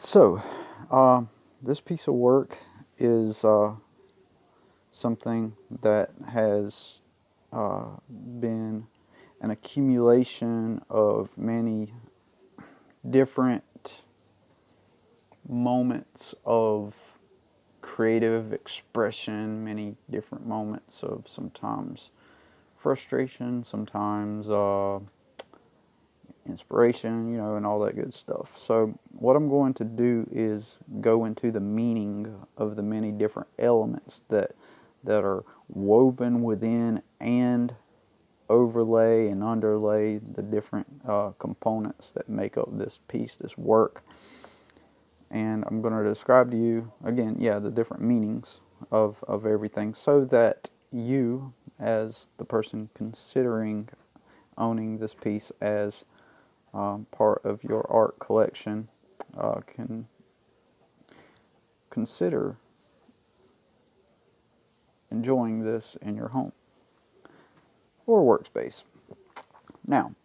So, this piece of work is something that has been an accumulation of many different moments of creative expression, many different moments of sometimes frustration, sometimes inspiration, and all that good stuff. So, what I'm going to do is go into the meaning of the many different elements that are woven within and overlay and underlay the different components that make up this piece, this work. And I'm going to describe to you again, the different meanings of everything, so that you, as the person considering owning this piece as part of your art collection, can consider enjoying this in your home or workspace. Now,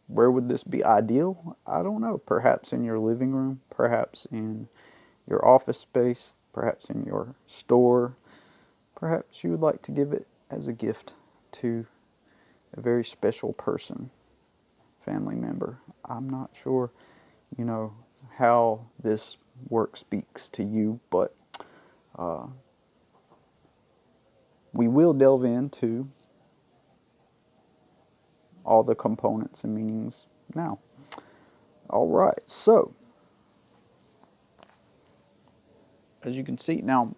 where would this be ideal? I don't know. Perhaps in your living room, perhaps in your office space, perhaps in your store. Perhaps you would like to give it as a gift to a very special person, family member. I'm not sure, how this work speaks to you, but we will delve into all the components and meanings now. All right, so as you can see now,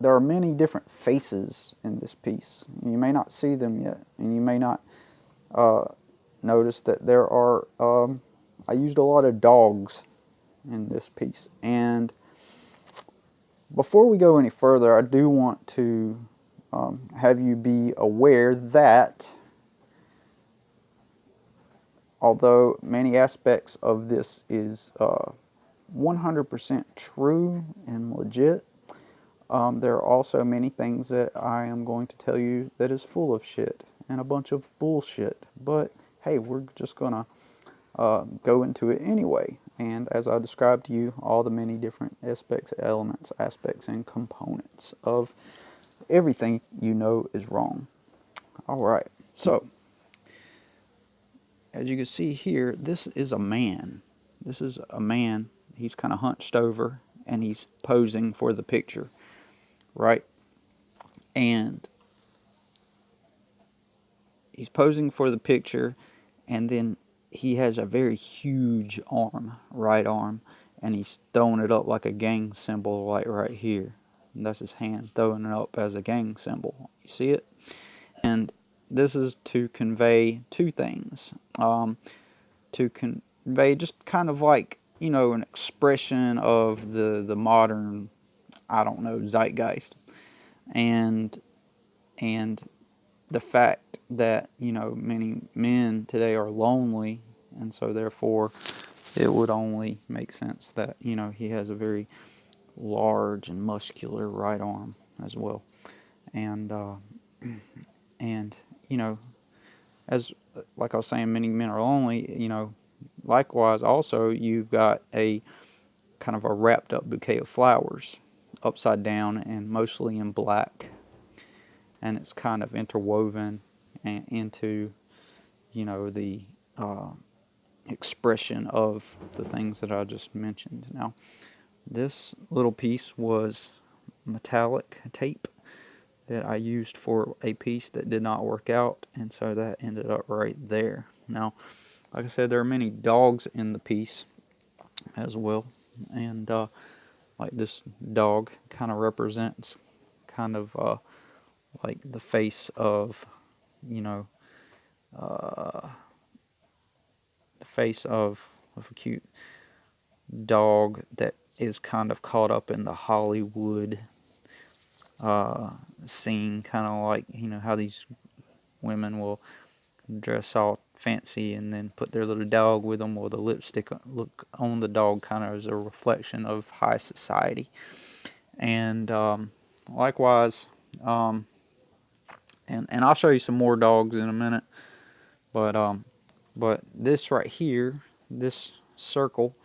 there are many different faces in this piece. You may not see them yet, and you may not notice that there are. I used a lot of dogs in this piece, and before we go any further, I do want to have you be aware that although many aspects of this is 100% true and legit, there are also many things that I am going to tell you that is full of shit and a bunch of bullshit. But hey, we're just going to go into it anyway. And as I described to you, all the many different aspects, elements, aspects, and components of everything is wrong. All right, so as you can see here, this is a man. This is a man. He's kind of hunched over and he's posing for the picture, right? And he's posing for the picture, and then he has a very huge arm, right arm, and he's throwing it up like a gang symbol, like right here. And that's his hand throwing it up as a gang symbol. You see it? And this is to convey two things. To convey just kind of like, an expression of the modern, I don't know, zeitgeist. And the fact that, many men today are lonely, and so therefore it would only make sense that, he has a very large and muscular right arm as well. And, and, as like I was saying, many men are lonely, likewise also you've got a kind of a wrapped up bouquet of flowers upside down and mostly in black, and it's kind of interwoven into, the expression of the things that I just mentioned. Now, this little piece was metallic tape that I used for a piece that did not work out, and so that ended up right there. Now, like I said, there are many dogs in the piece as well, and like this dog kind of represents kind of like the face of, the face of a cute dog that is kind of caught up in the Hollywood scene, kind of like, how these women will dress all fancy and then put their little dog with them, or the lipstick look on the dog kind of as a reflection of high society. And likewise, and I'll show you some more dogs in a minute, but this right here, this circle,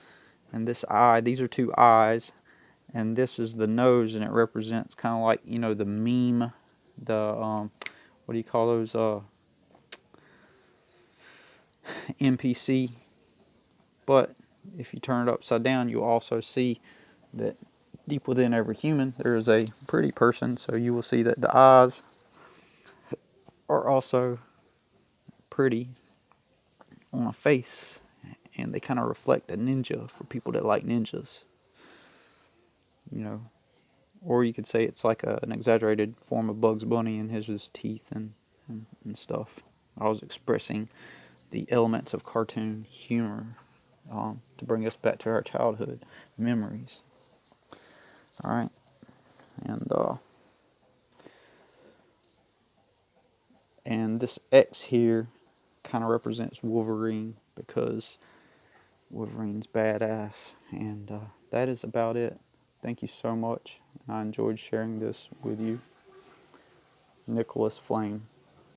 and this eye, these are two eyes, and this is the nose, and it represents kind of like, you know, the meme, the what do you call those, NPC. But if you turn it upside down, you'll also see that deep within every human there is a pretty person. So you will see that the eyes are also pretty on a face, and they kind of reflect a ninja for people that like ninjas, you know. Or you could say it's like an exaggerated form of Bugs Bunny and his teeth and stuff. I was expressing the elements of cartoon humor to bring us back to our childhood memories. All right, and this X here kind of represents Wolverine because Wolverine's badass. And that is about it. Thank you so much. I enjoyed sharing this with you. Nikolas Flame.